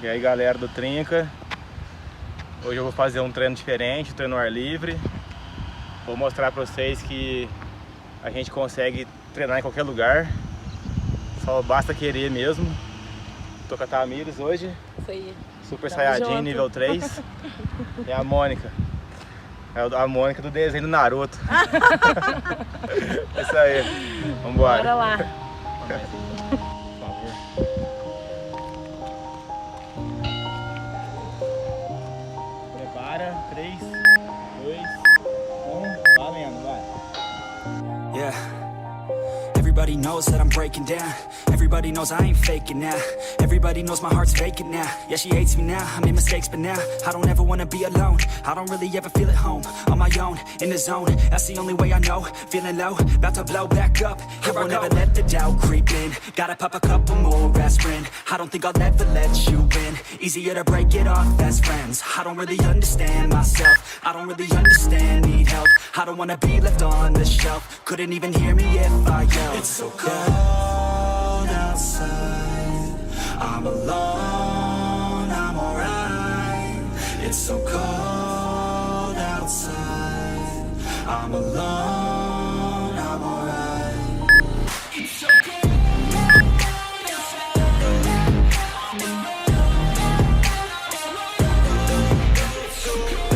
E aí galera do Trinca, hoje eu vou fazer um treino diferente, um treino ao ar livre. Vou mostrar pra vocês que a gente consegue treinar em qualquer lugar, só basta querer mesmo. Tô com a Tamires hoje, Isso aí. Super Saiyajin nível 3. E a Mônica, é a Mônica do desenho do Naruto. Isso aí, vambora. Bora lá. Prepara, 3, 2, 1, valendo, vai. Yeah. Everybody knows that I'm breaking down. Everybody knows I ain't faking now. Everybody knows my heart's vacant now. Yeah, she hates me now, I made mistakes but now I don't ever wanna be alone. I don't really ever feel at home. On my own, in the zone, that's the only way I know. Feeling low, about to blow back up. Here I won't ever let the doubt creep in. Gotta pop a couple more aspirin. I don't think I'll ever let you in. Easier to break it off best friends. I don't really understand myself. I don't really understand, need help. I don't wanna be left on the shelf. Couldn't even hear me if I yelled. It's so cold outside, I'm alone, I'm alright. It's so cold outside, I'm alone, I'm alright. It's so cold outside, I'm alone. It's so cold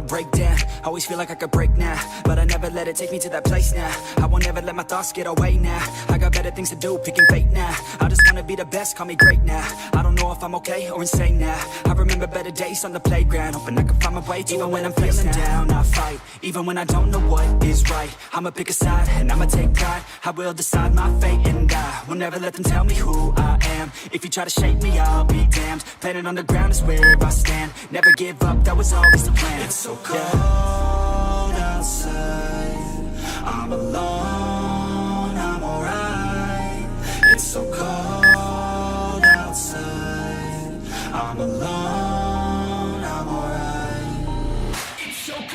break down, always feel like I could break now, but I never let it take me to that place now. I won't ever let my thoughts get away now. I got better things to do, picking fate now. I just wanna be the best, call me great now. I don't know if I'm okay or insane now. I remember better days on the playground, hoping I can find my way. Even when I'm feeling down, I fight. Even when I don't know what is right, I'ma pick a side and I'ma take pride. I will decide my fate and I will never let them tell me who I am. If you try to shake me, I'll be damned. Planet on the ground is where I stand. Never give up, that was always the plan. It's so cold outside, I'm alone, I'm alright. It's so cold outside, I'm alone, I'm alright. It's so cold.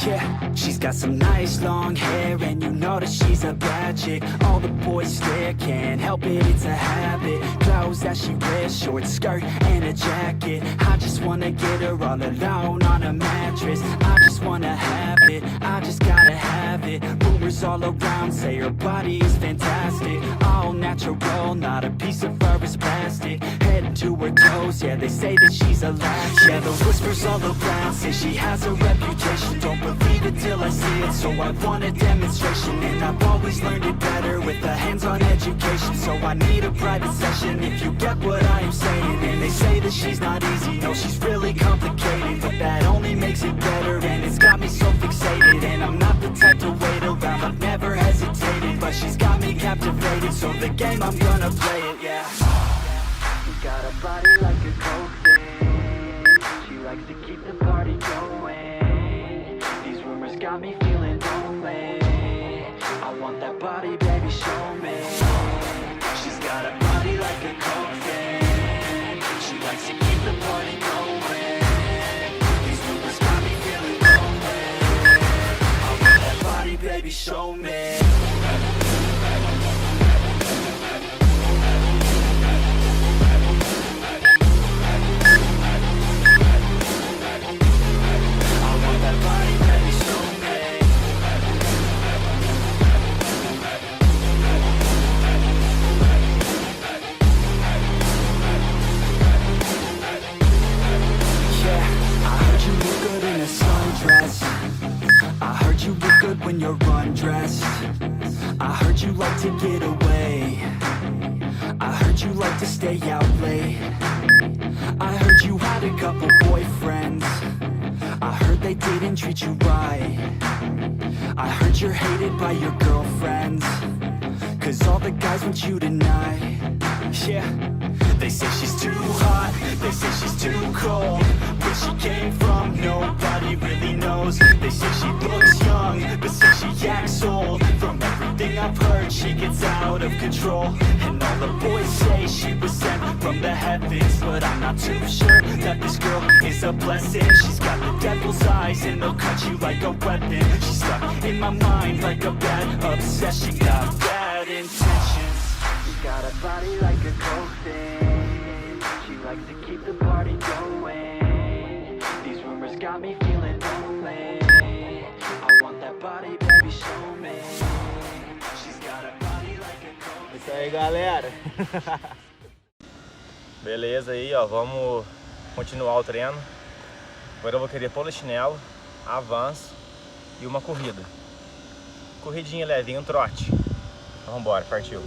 Yeah, she's got some nice long hair, and you know that she's a bad chick. All the boys stare, can't help it, it's a habit. Clothes that she wears, short skirt and a jacket. I just wanna get her all alone on a mattress. I just wanna have it, I just gotta have it. Rumors all around say her body is fantastic. All natural, not a piece of fur is plastic. Head to her toes, yeah, they say that she's a latch. Yeah, the whispers all around say she has a reputation. Don't believe it till I see it, so I want a demonstration. And I've always learned it better with a hands-on education. So I need a private session if you get what I am saying. And they say that she's not easy, no, she's really complicated, but that only makes it better, and it's got me so fixated. And I'm not the type to wait around, I've never hesitated, but she's got me captivated, so the game, I'm gonna play it, yeah. She got a body like a coke thing, she likes to keep the party going. These rumors got me feeling lonely, I want that body, baby, show me. She's got a body like a coke thing, she likes to keep the party going. These rumors got me feeling lonely, I want that body, baby, show me. rest. I heard you like to get away. I heard you like to stay out late. I heard you had a couple boyfriends. I heard they didn't treat you right. I heard you're hated by your girlfriends, 'cause all the guys want you tonight. Yeah. They say she's too hot, they say she's too cold. Where she came from, nobody really knows. They say she looks young, but say she acts old. From everything I've heard, she gets out of control. And all the boys say she was sent from the heavens, but I'm not too sure that this girl is a blessing. She's got the devil's eyes and they'll cut you like a weapon. She's stuck in my mind like a bad obsession. Got bad intentions. She's got a body like a coffin. She likes to keep the party going. These rumors got me feeling lonely. I want that body, baby, show me. She's got a body like a coffin. Isso aí, galera. Beleza aí, ó, vamos continuar o treino. Agora eu vou querer polichinelo, avanço e uma corrida. Corridinha levinha, um trote. Então vambora, partiu.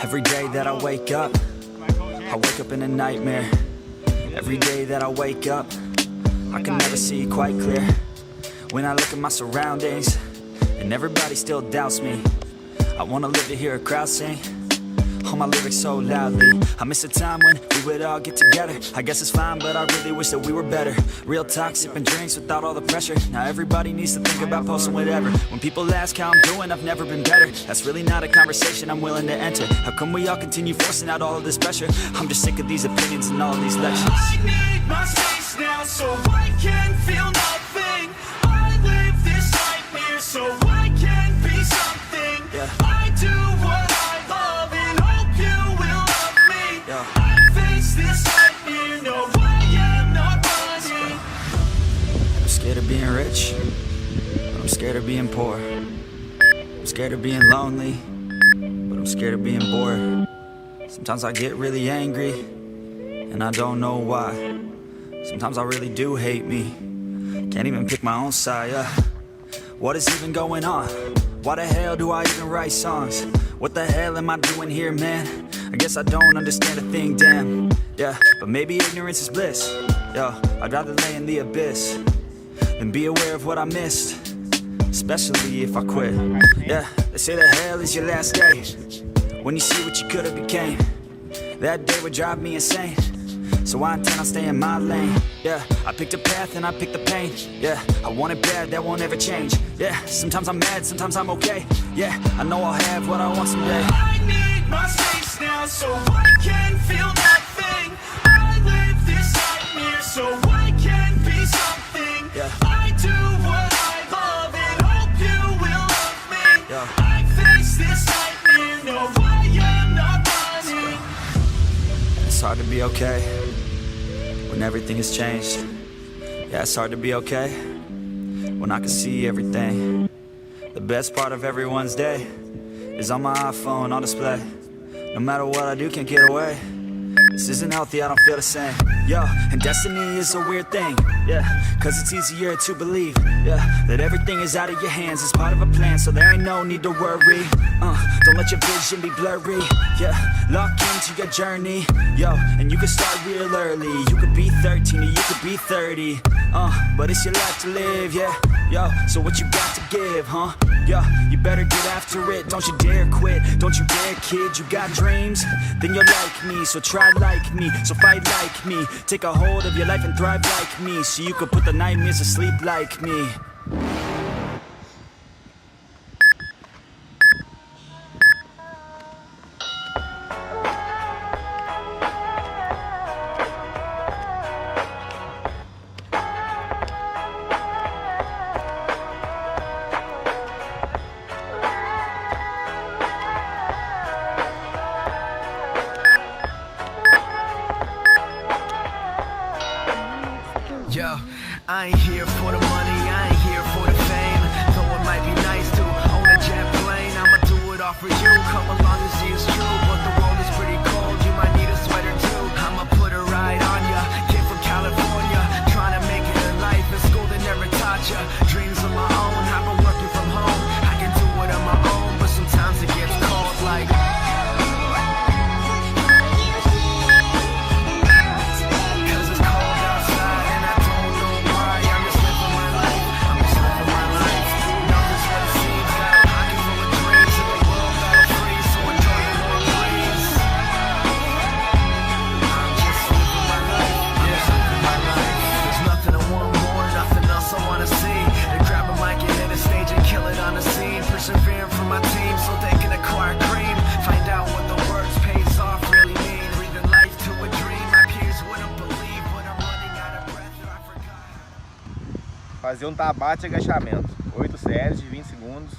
Every day that I wake up in a nightmare. Every day that I wake up, I can never see quite clear. When I look at my surroundings, and everybody still doubts me, I wanna live to hear a crowd sing all my lyrics so loudly. I miss a time when we would all get together. I guess it's fine, but I really wish that we were better. Real talk, sipping drinks without all the pressure. Now everybody needs to think about posting whatever. When people ask how I'm doing, I've never been better. That's really not a conversation I'm willing to enter. How come we all continue forcing out all of this pressure? I'm just sick of these opinions and all of these lectures. I need my space now so I can feel nothing. I live this nightmare so I can be something. Yeah. I do what I love and hope you will love me. Yeah. I face this nightmare, no I am not running. I'm scared of being rich, but I'm scared of being poor. I'm scared of being lonely, but I'm scared of being bored. Sometimes I get really angry, and I don't know why. Sometimes I really do hate me. Can't even pick my own side, yeah. What is even going on? Why the hell do I even write songs? What the hell am I doing here, man? I guess I don't understand a thing, damn. Yeah, but maybe ignorance is bliss. Yo, I'd rather lay in the abyss than be aware of what I missed, especially if I quit. Yeah, they say that hell is your last day, when you see what you could have became. That day would drive me insane, so I intend on staying in my lane. Yeah, I picked a path and I picked the pain. Yeah, I want it bad, that won't ever change. Yeah, sometimes I'm mad, sometimes I'm okay. Yeah, I know I'll have what I want someday. I need my space now so I can feel nothing. I live this nightmare so I can be something. Yeah. I do what I love and hope you will love me. Yeah. I face this nightmare, no I am not running. It's hard to be okay when everything has changed. Yeah, it's hard to be okay when I can see everything. The best part of everyone's day is on my iPhone on display. No matter what I do, can't get away. This isn't healthy, I don't feel the same. Yo, and destiny is a weird thing. Yeah, cause it's easier to believe. Yeah, that everything is out of your hands. It's part of a plan, so there ain't no need to worry. Don't let your vision be blurry. Yeah, lock into your journey. Yo, and you can start real early. You could be 13 or you could be 30. But it's your life to live, yeah. Yo, so what you got to give, huh? Yo, you better get after it. Don't you dare quit, don't you dare kid. You got dreams, then you're like me. So try like me, so fight like me. Take a hold of your life and thrive like me, so you can put the nightmares to sleep like me. Yo, I ain't here for the money, I ain't here for the fame. Though it might be nice to own a jet plane, I'ma do it all for you. Come along and see it's true, but the world is pretty cold. You might need a sweater too. I'ma put a ride on ya, fazer um tabate e agachamento. 8 séries de 20 segundos.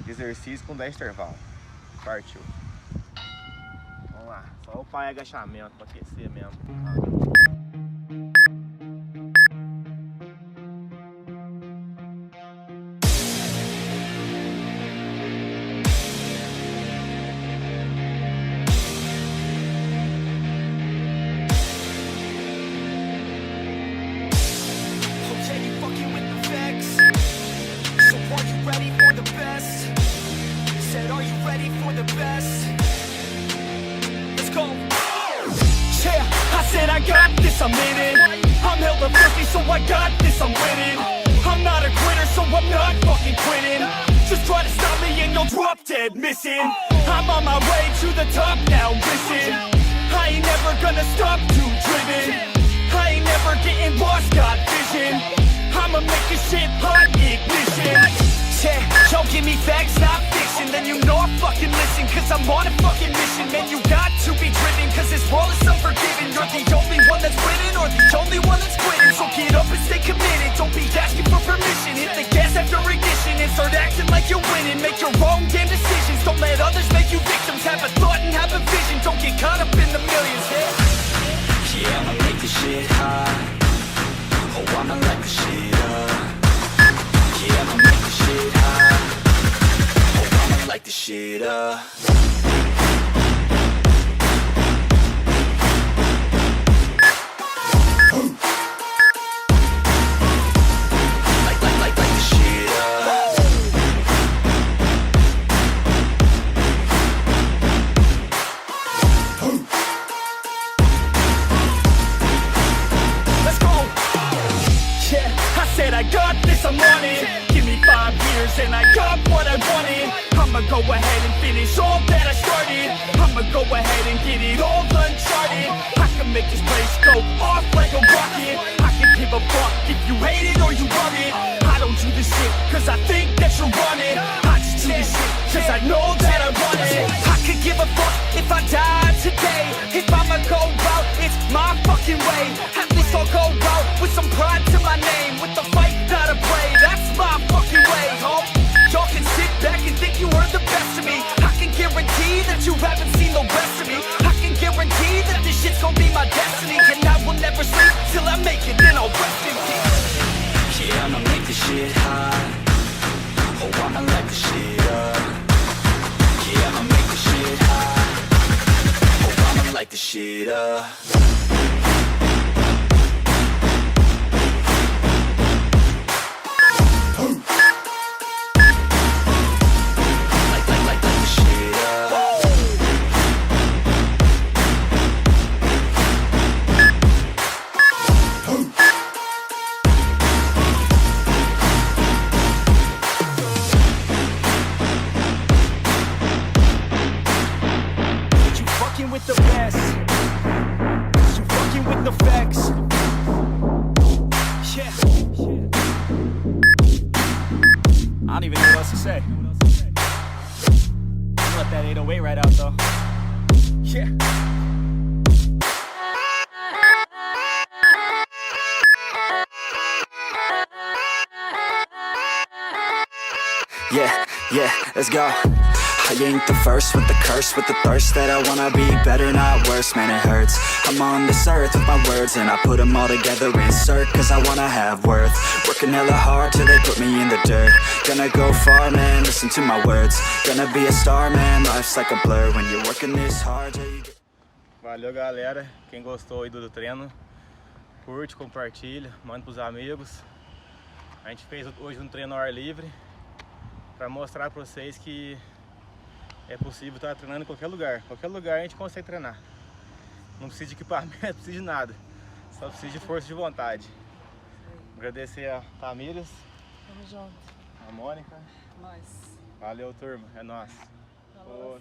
De exercício com 10 intervalos. Partiu. Vamos lá, só o pai agachamento para aquecer mesmo. I'm in it. I'm hella filthy, so I got this, I'm winning. I'm not a quitter, so I'm not fucking quitting. Just try to stop me and you'll drop dead missing. I'm on my way to the top now, listen. I ain't never gonna stop, too driven. I ain't never getting lost, got vision. I'ma make this shit hot, ignition. Yeah, y'all give me facts, not fiction. Then you know I fucking listen, cause I'm on a fucking mission. Man, you got to be driven, cause this world is unforgiving. You're the only one that's winning, or the only one that's quitting. So get up and stay committed, don't be asking for permission. Hit the gas after ignition and start acting like you're winning. Make your own damn decisions, don't let others make you victims. Have a thought and have a vision, don't get caught up in the millions. Yeah, I'ma make this shit hot. Oh, I'ma light this shit up. Yeah, I'ma make this shit hot. Oh, I'ma light this shit up. I got this, I'm on it. Give me 5 years and I got what I wanted. I'ma go ahead and finish all that I started. I'ma go ahead and get it all uncharted. I can make this place go off like a rocket. I can give a fuck if you hate it or you love it. I don't do this shit cause I think that you want it. I just do this shit cause I know that I want it. I could give a fuck if I die today. If I'ma go out, it's my fucking way. At least I'll go out with some pride to my name. With the fight that I play, that's my fucking way, ho. Y'all can sit back and think you heard the best of me. I can guarantee that you haven't seen the rest of me. I can guarantee that this shit's gonna be my destiny. And I will never sleep till I make it, then I'll rest in peace. Yeah, I'ma make this shit hot. Oh, I'ma light this shit up. Yeah, I'ma make this shit hot. Oh, I'ma light this shit up. With the best, you fucking with the facts. Yeah. I don't even know what else to say. I'm let that 808 right out though. Yeah. Yeah, let's go. I ain't the first with the curse, with the thirst that I wanna be better, not worse, man it hurts. I'm on this earth with my words and I put them all together, insert, cause I wanna have worth. Working hella hard till they put me in the dirt. Gonna go far, man, listen to my words. Gonna be a star, man, life's like a blur when you're working this hard. Valeu, galera, quem gostou aí do treino, curte, compartilha, manda pros amigos. A gente fez hoje um treino ao ar livre para mostrar para vocês que é possível estar treinando em qualquer lugar. Qualquer lugar a gente consegue treinar. Não precisa de equipamento, não precisa de nada. Só precisa de força de vontade. Agradecer a Tamires. Tamo junto. A Mônica. Nós. Valeu, turma. É nóis. Falou.